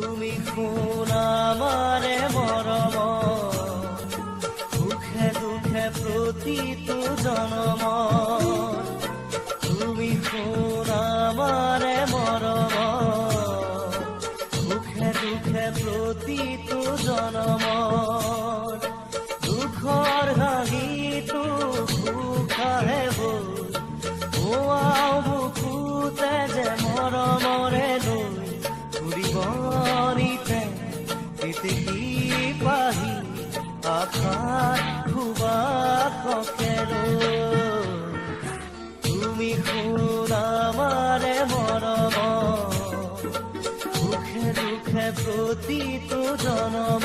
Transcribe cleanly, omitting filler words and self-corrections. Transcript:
তুমি শুনা মাৰে মৰম সুখে দুখে প্ৰতিটো জনম তুমি শুনা মাৰে মৰম সুখে দুখে প্ৰতিটো জনম দুখৰ হাঁহিটো সুখাহে বল ওৱাও বুকুতে যে মৰমৰে লৈ ফুৰিবনিতে তিতিকি পাহি আশাত সুবাসকে তুমি শুনা মাৰে মৰম সুখে দুখে প্ৰতিটো জনম